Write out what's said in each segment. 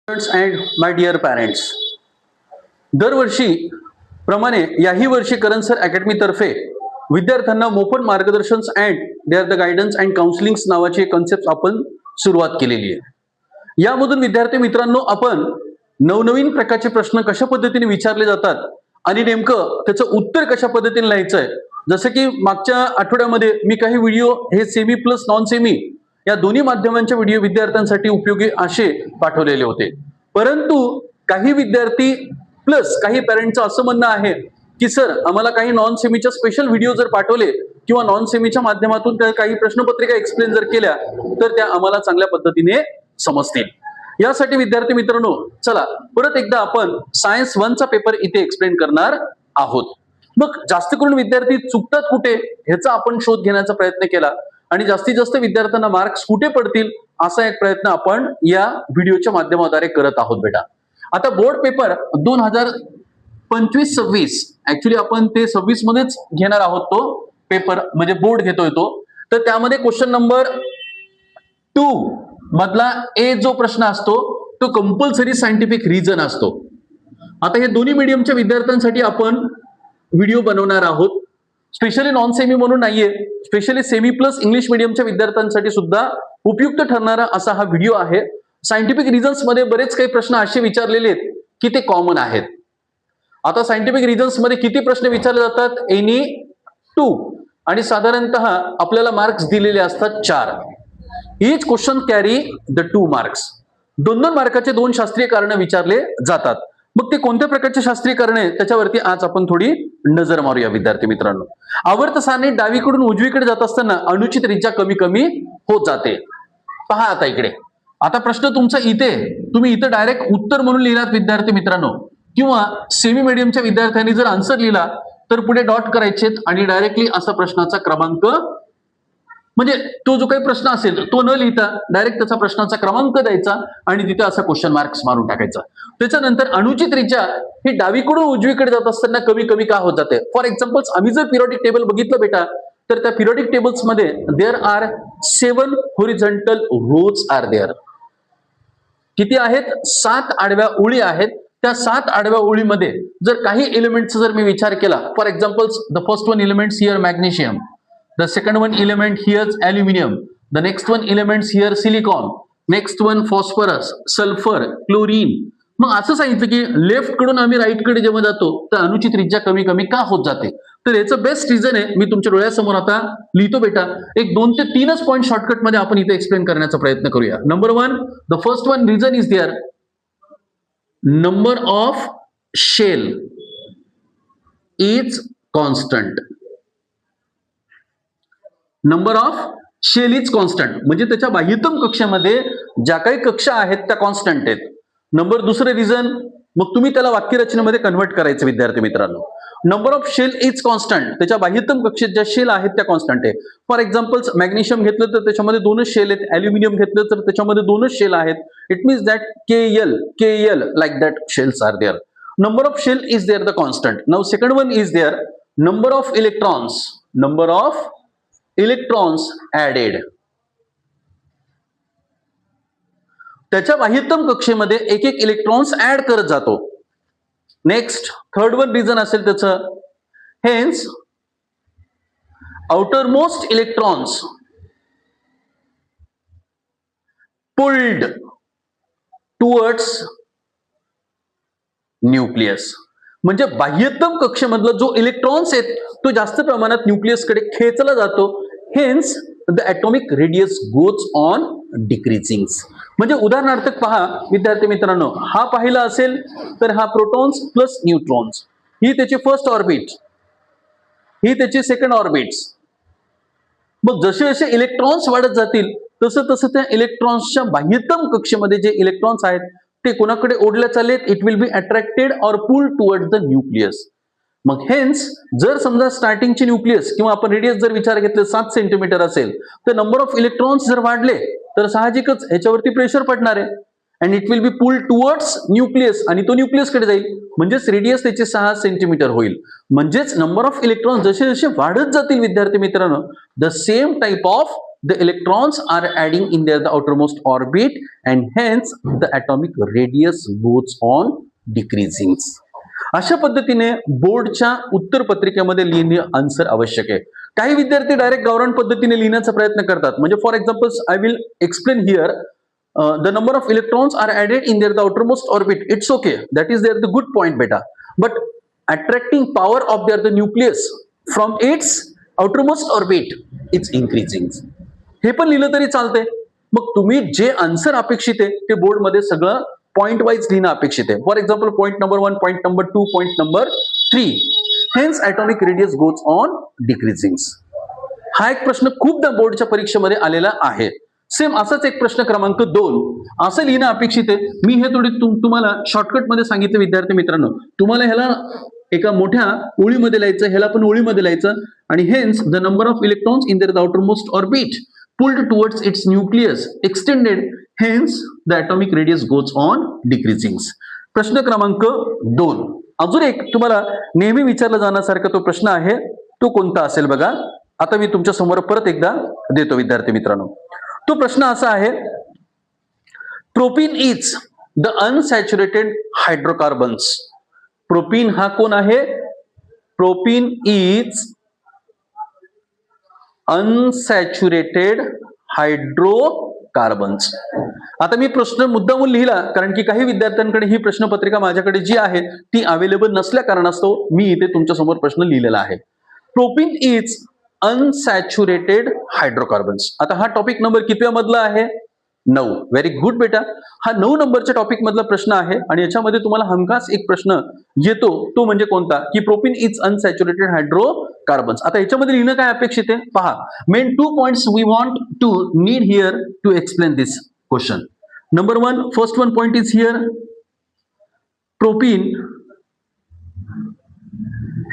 And my dear parents, दरवर्षी प्रमाणे याही वर्षी करण सर अकॅडमी तर्फे विद्यार्थ्यांना मोफत मार्गदर्शन and there the guidance and counselling नावाची कन्सेप्ट आपण सुरुवात केलेली आहे। यामधून विद्यार्थी मित्रांनो आपण नवनवीन प्रकारचे प्रश्न कशा पद्धतीने विचारले जातात आणि नेमकं त्याचं उत्तर कशा पद्धतीने लिहायचं आहे, जसं की मागच्या आठवड्यामध्ये मी काही व्हिडिओ हे सेमी प्लस नॉन सेमी या दोन्ही माध्यमांचे व्हिडिओ विद्यार्थ्यांसाठी उपयोगी असे पाठवलेले होते। परंतु काही विद्यार्थी प्लस काही पॅरेंटचं असं म्हणणं आहे की सर आम्हाला काही नॉन सेमीच्या स्पेशल व्हिडिओ जर पाठवले किंवा नॉन सेमीच्या माध्यमातून त्या काही प्रश्नपत्रिका एक्सप्लेन जर केल्या तर त्या आम्हाला चांगल्या पद्धतीने समजतील। यासाठी विद्यार्थी मित्रांनो चला परत एकदा आपण सायन्स 1 चा पेपर इथे एक्सप्लेन करणार आहोत। मग जास्त करून विद्यार्थी चुकतात कुठे ह्याचा आपण शोध घेण्याचा प्रयत्न केला आणि जास्तीत जास्त विद्यार्थ्यांना मार्क्स कुठे पडतील असा एक प्रयत्न आपण या व्हिडिओच्या माध्यमाद्वारे करत आहोत बेटा। आता बोर्ड पेपर 2025-26 ऍक्च्युली आपण ते 26 मध्येच घेणार आहोत तो पेपर, म्हणजे बोर्ड घेतोय तो। तर त्यामध्ये क्वेश्चन नंबर 2 मधला ए जो प्रश्न असतो तो कंपल्सरी सायंटिफिक रिझन असतो। आता हे दोन्ही मीडियमच्या विद्यार्थ्यांसाठी आपण व्हिडिओ बनवणार आहोत, स्पेशली नॉन सेमी म्हणून नाहीये, स्पेशली सेमी प्लस इंग्लिश मीडियमच्या विद्यार्थ्यांसाठी सुद्धा उपयुक्त ठरणारा असा हा व्हिडिओ आहे। सायंटिफिक रिझन्स मध्ये बरेच काही प्रश्न असे विचारलेले आहेत की ते कॉमन आहेत। आता सायंटिफिक रिझन्स मध्ये किती प्रश्न विचारले जातात? एनी 2 आणि साधारणतः आपल्याला मार्क्स दिलेले असतात 4। Each question carry the 2 marks. 2-2 मार्काचे 2 शास्त्रीय कारण विचारले जातात। मग ते कोणत्या प्रकारचे शास्त्रीय कारण आहे त्याच्यावरती आज आपण थोडी नजर मारूया विद्यार्थी मित्रांनो। आवर्त सारणी डावीकडून उजवीकडे जात असताना अनुचित त्रिज्या कमी कमी होत जाते। पहा आता इकडे, आता प्रश्न तुमचा इथे, तुम्ही इथे डायरेक्ट उत्तर म्हणून लिहिलात विद्यार्थी मित्रांनो, किंवा सेमी मीडियमच्या विद्यार्थ्यांनी जर आन्सर लिहिला तर पुढे डॉट करायचे आणि डायरेक्टली असा प्रश्नाचा क्रमांक, म्हणजे तो जो काही प्रश्न असेल तो न लिहिता डायरेक्ट त्याचा प्रश्नाचा क्रमांक द्यायचा आणि तिथे असा क्वेश्चन मार्क्स मारून टाकायचा। त्याच्यानंतर अनुचित त्रिज्या ही डावीकडून उजवीकडे जात असताना कमी कमी का होत जाते? फॉर एक्झाम्पल आम्ही जर पिरियोडिक टेबल बघितलं बेटा तर त्या पिरियोडिक टेबल्स मध्ये there are 7 horizontal rows are there. किती आहेत? 7 आडव्या ओळी आहेत। त्या 7 आडव्या ओळीमध्ये जर काही एलिमेंटचा जर मी विचार केला, for example the first one elements here magnesium, the second one element here is aluminum, the next one elements here silicon, next one phosphorus, sulfur, chlorine। मग असं सांगितलं की लेफ्ट कडून आम्ही राईट कडे जेव्हा जातो तर अनुचित त्रिज्या कमी कमी का होत जाते? तर याचं बेस्ट रिझन आहे, मी तुमच्या डोळ्यासमोर आता लिहितो बेटा। एक 2 ते 3च पॉईंट शॉर्टकट मध्ये आपण इथे एक्सप्लेन करण्याचा प्रयत्न करूया। Number 1, the first one reason is there number of shell is constant. Number of shell is constant म्हणजे त्याच्या बाह्यतम कक्षामध्ये ज्या काही कक्षा आहेत त्या कॉन्स्टंट आहेत। नंबर दुसरे रिझन, मग तुम्ही त्याला वाक्यरचनेमध्ये कन्वर्ट करायचं विद्यार्थी मित्रांनो। Number of shell is constant, त्याच्या बाह्यतम कक्षेत ज्या शेल आहेत त्या कॉन्स्टंट आहे। फॉर एक्झाम्पल मॅग्नेशियम घेतलं तर त्याच्यामध्ये 2च शेल आहेत, ॲल्युमिनियम घेतलं तर त्याच्यामध्ये 2च शेल आहेत। It means that KL like that shells are there. Number of shell is there the constant. Now second one is there number of electrons, number of electrons added. त्याच्या बाह्यतम कक्षेमध्ये एक एक इलेक्ट्रॉन्स ऍड करत जातो। Next third one reason असेल त्याचं, hence outermost electrons pulled towards nucleus. म्हणजे बाह्यतम कक्षेमधला जो इलेक्ट्रॉन्स आहेत तो जास्त प्रमाणात न्यूक्लियसकडे खेचला जातो। Hence the atomic radius goes on decreasing. म्हणजे उदाहरणार्थ पहा विद्यार्थी मित्रांनो, हा पाहिला असेल तर हा प्रोटॉन्स प्लस न्यूट्रॉन्स, ही त्याची फर्स्ट ऑर्बिट, ही त्याची सेकंड ऑर्बिट्स। मग जसे जसे इलेक्ट्रॉन्स वाढत जातील तसं तसं त्या इलेक्ट्रॉन्सच्या बाह्यतम कक्षेमध्ये जे इलेक्ट्रॉन्स आहेत ते कोणाकडे ओढले चाललेत? It will be attracted or pulled toward the nucleus. मग हेन्स जर समजा स्टार्टिंगचे न्यूक्लियस किंवा आपण रेडियस जर विचार घेतले 7 सेंटीमीटर असेल तर नंबर ऑफ इलेक्ट्रॉन्स जर वाढले तर साहजिकच ह्याच्यावरती प्रेशर पडणार आहे and it will be pulled towards nucleus आणि तो न्यूक्लियसकडे जाईल, म्हणजेच रेडियस त्याचे 6 सेंटीमीटर होईल। म्हणजेच नंबर ऑफ इलेक्ट्रॉन्स जसे जसे वाढत जातील विद्यार्थी मित्रांनो the same type of the electrons are adding in their the outermost orbit and hence the atomic radius goes on decreasing. अशा पद्धतीने बोर्डच्या उत्तर पत्रिकेमध्ये लिहिणे आन्सर आवश्यक आहे. काही विद्यार्थी डायरेक्ट गावरान पद्धतीने लिहिण्याचा प्रयत्न करतात. म्हणजे for example I will explain here the number of electrons are added in their the outermost orbit. It's okay, that is there the good point beta, but attracting power of their the nucleus from its outermost orbit it's increasing. हे पण लिहिलं तरी चालतंय. मग तुम्ही जे answer अपेक्षित आहे ते बोर्ड मध्ये सगळं पॉइंट वाईज लिहिणं अपेक्षित आहे. For example point number 1, point number 2, point number 3, hence atomic radius goes on decreasing. हा एक प्रश्न खूपदा बोर्डच्या परीक्षेमध्ये आलेला आहे. सेम असाच एक प्रश्न क्रमांक 2 असं लिहिणं अपेक्षित आहे. मी हे थोडी तुम्हाला शॉर्टकट मध्ये सांगितलं विद्यार्थी मित्रांनो. तुम्हाला ह्याला एका मोठ्या ओळीमध्ये लिहायचं, ह्याला पण ओळीमध्ये लिहायचं आणि hence the number of electrons in their outermost orbit pulled towards its nucleus extended, hence the atomic radius goes on decreasing. प्रश्न क्रमांक 2. अजून एक तुम्हाला नेहमी विचारला जाण्यासारखा तो प्रश्न आहे, तो कोणता असेल बघा. आता मी तुमच्या समोर परत एकदा देतो विद्यार्थी मित्रांनो. तो प्रश्न असा आहे, propene is the unsaturated hydrocarbons. Propene हा कोण आहे? Propene is unsaturated hydrocarbons. आता मी प्रश्न मुद्दामून लिहिला कारण की काही विद्यार्थ्यांकडे ही प्रश्नपत्रिका माझ्याकडे जी आहे ती अवेलेबल नसल्या कारणास्तव मी इथे तुमच्या समोर प्रश्न लिहिलेला आहे. Propene is unsaturated hydrocarbons. आता हा टॉपिक नंबर कितव्या मधला आहे? 9. व्हेरी गुड बेटा. हा 9 नंबरच्या टॉपिक मधला प्रश्न आहे आणि याच्यामध्ये तुम्हाला हमखास एक प्रश्न येतो तो म्हणजे कोणता की प्रोपीन इज अनसॅच्युरेटेड हायड्रोकार्बन्स. आता याच्यामध्ये लिहिणं काय अपेक्षित आहे पहा. Main 2 points we want to need here to explain this question. Number 1, first one point is here, propene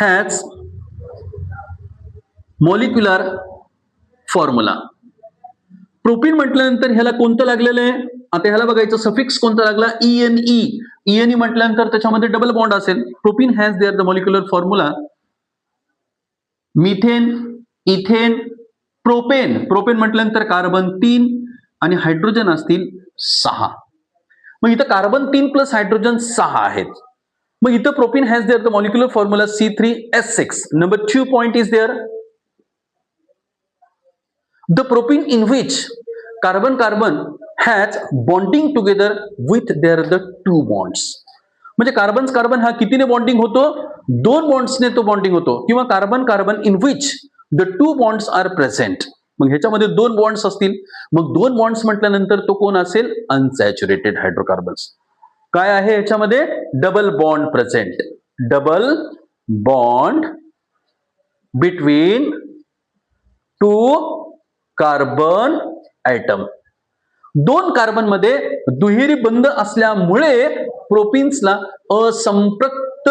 has molecular formula. Propene म्हटल्यानंतर ह्याला कोणतं लागलेलं आहे? आता ह्याला बघायचं सफिक्स कोणता लागला? ENE. ENE म्हटल्यानंतर त्याच्यामध्ये डबल बॉन्ड असेल. Propene has there the molecular formula methane, ethane, propane. Propane म्हटल्यानंतर कार्बन 3 आणि हायड्रोजन असतील 6. मग इथं कार्बन 3 प्लस हायड्रोजन 6 आहेत. मग इथं propene has there the molecular formula C3H6. Number 2 point is there the propene in which carbon has bonding together with their the 2 bonds. म्हणजे carbon हा कितीने बॉन्डिंग होतो? 2 बॉन्ड्सने तो बॉन्डिंग होतो. किंवा carbon in which the 2 bonds are present. मग ह्याच्यामध्ये 2 bonds असतील. मग 2 बॉन्ड्स म्हटल्यानंतर तो कोण असेल? Unsaturated hydrocarbons. काय आहे ह्याच्यामध्ये? Double bond present. Double bond between 2 carbon atom. 2 carbon मध्ये दुहेरी बंध असल्यामुळे प्रोपीन्सला असंपृक्त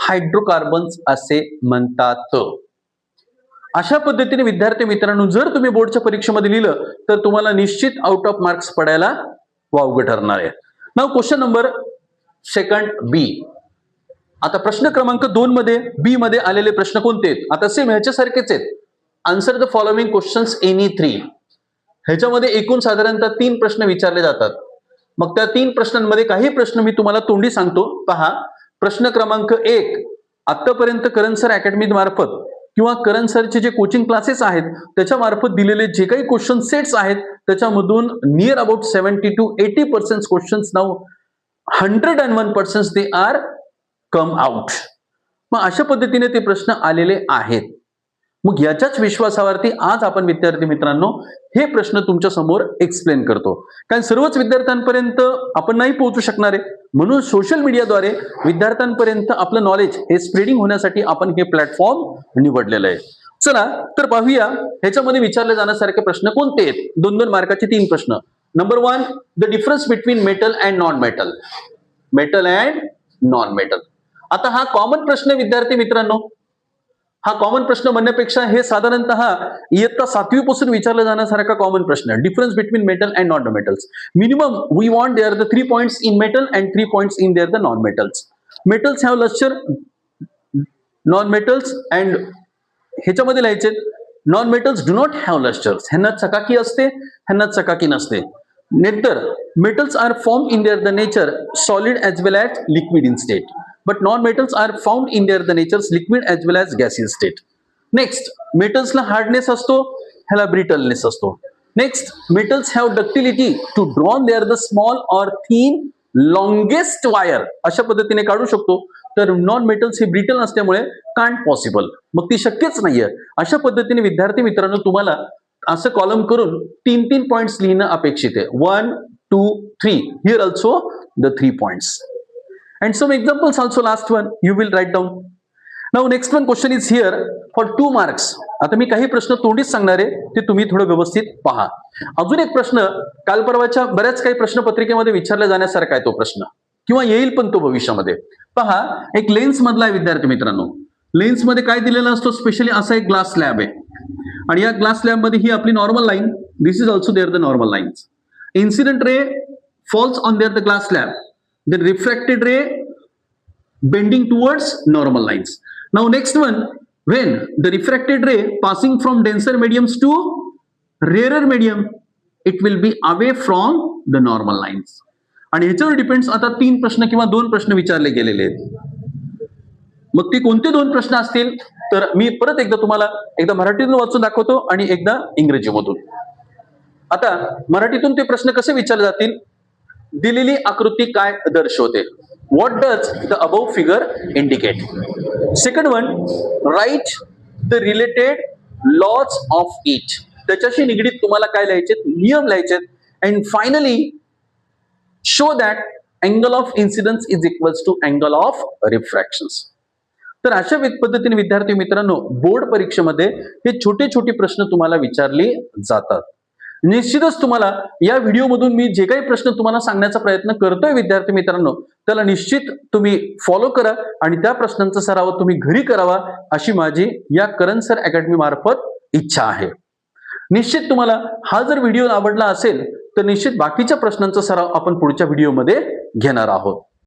हायड्रोकार्बन्स असे म्हणतात. अशा पद्धतीने विद्यार्थी मित्रांनो जर तुम्ही बोर्डच्या परीक्षेमध्ये लिहिलं तर तुम्हाला निश्चित आउट ऑफ मार्क्स पडायला वावगं ठरणार आहे. नाव क्वेश्चन नंबर 2 बी. आता प्रश्न क्रमांक 2 मध्ये बी मध्ये आलेले प्रश्न कोणते आहेत? आता सेम ह्याच्यासारखेच आहेत. Answer the following questions any 3. ह्याच्यामध्ये एकूण साधारणतः 3 प्रश्न विचारले जातात. मग त्या 3 प्रश्नांमध्ये काही प्रश्न मी तुम्हाला तोंडी सांगतो. पहा, प्रश्न क्रमांक 1. आतापर्यंत करण सर अकॅडमी मार्फत किंवा करण सरचे जे कोचिंग क्लासेस आहेत त्याच्या मार्फत दिलेले जे काही क्वेश्चन सेट्स आहेत त्याच्यामधून near about 70 to 80% questions now 101% they are come out. मग अशा पद्धतीने ते प्रश्न आलेले आहेत. मग याच्याच विश्वासावरती आज आपण विद्यार्थी मित्रांनो हे प्रश्न तुमच्या समोर एक्सप्लेन करतो. कारण सर्वच विद्यार्थ्यांपर्यंत आपण नाही पोहोचू शकणार आहे, म्हणून सोशल मीडियाद्वारे विद्यार्थ्यांपर्यंत आपलं नॉलेज हे स्प्रेडिंग होण्यासाठी आपण हे प्लॅटफॉर्म निवडलेलं आहे. चला तर पाहूया ह्याच्यामध्ये विचारले जाण्यासारखे प्रश्न कोणते आहेत. 2-2 मार्काचे 3 प्रश्न. Number 1, the difference between metal and non metal. Metal and non metal. आता हा कॉमन प्रश्न विद्यार्थी मित्रांनो. हा कॉमन प्रश्न म्हणण्यापेक्षा हे साधारणतः इयत्ता 7वी पासून विचारला जाण्यासारखा कॉमन प्रश्न. Difference between metal and non metals. Minimum we want there the 3 points in metal and 3 points in there the non metals. Metals have lustre, non metals and ह्याच्यामध्ये लिहायचे non metals do not have lustres, ह्यांना चकाकी असते, ह्यांना चकाकी नसते. Next, metals are formed in their the nature solid as well as liquid in state, but non-metals are found in their the natures liquid as well as gaseous state. Next, metals ला hardness असतो, ह्याला brittleness असतो. Next, metals have ductility to draw their the small or thin longest wire, अशा पद्धतीने काढू शकतो. तर non metals हे ब्रिटल असल्यामुळे कांट पॉसिबल, मग ती शक्यच नाहीये. अशा पद्धतीने विद्यार्थी मित्रांनो तुम्हाला असं कॉलम करून 3 पॉइंट्स लिहिणं अपेक्षित आहे. 1, 2, 3. Here also the 3 points. And some examples also, last one you will write down. Now next one question is here for 2 marks. आता मी काही प्रश्न तोंडीच सांगणार आहे, ते तुम्ही थोडं व्यवस्थित पहा. अजून एक प्रश्न काल परवाच्या बऱ्याच काही प्रश्नपत्रिकेमध्ये विचारला जाण्यासारखा आहे तो प्रश्न, किंवा येईल पण तो भविष्यामध्ये. पहा, एक लेन्स मधला आहे विद्यार्थी मित्रांनो. लेन्स मध्ये काय दिलेलं असतो, स्पेशली असा एक ग्लास स्लॅब आहे, आणि या ग्लास स्लॅब मध्ये ही आपली normal line, this is also there the normal lines. Incident ray falls on the glass slab, the refracted ray bending towards normal lines. Now next one, when the refracted ray passing from denser mediums to rarer medium, it will be away from the normal lines. आणि ह्याच्यावर depends आता 3 प्रश्न किंवा 2 प्रश्न विचारले गेलेले आहेत. मग ते कोणते 2 प्रश्न असतील तर मी परत एकदा तुम्हाला एकदा मराठीतून वाचून दाखवतो आणि एकदा इंग्रजीमधून. आता मराठीतून ते प्रश्न कसे विचारले जातील, दिलेली आकृती काय दर्शवते, what does the above figure indicate. Second one, write the related laws of each, त्याच्याशी निगडीत तुम्हाला काय लिहायचे, नियम लिहायचे. And finally show that angle of incidence is equals to angle of refractions. तर अशा पद्धतीने विद्यार्थी मित्रांनो बोर्ड परीक्षेमध्ये हे छोटे छोटे प्रश्न तुम्हाला विचारले जातात. निश्चितच तुम्हाला या व्हिडिओमधून मी जे काही प्रश्न तुम्हाला सांगण्याचा प्रयत्न करतोय विद्यार्थी मित्रांनो, त्याला निश्चित तुम्ही फॉलो करा आणि त्या प्रश्नांचा सराव तुम्ही घरी करावा, अशी माझी या करण सर अकॅडमी मार्फत इच्छा आहे. निश्चित तुम्हाला हा जर व्हिडिओ आवडला असेल तर निश्चित बाकीच्या प्रश्नांचा सराव आपण पुढच्या व्हिडिओमध्ये घेणार आहोत.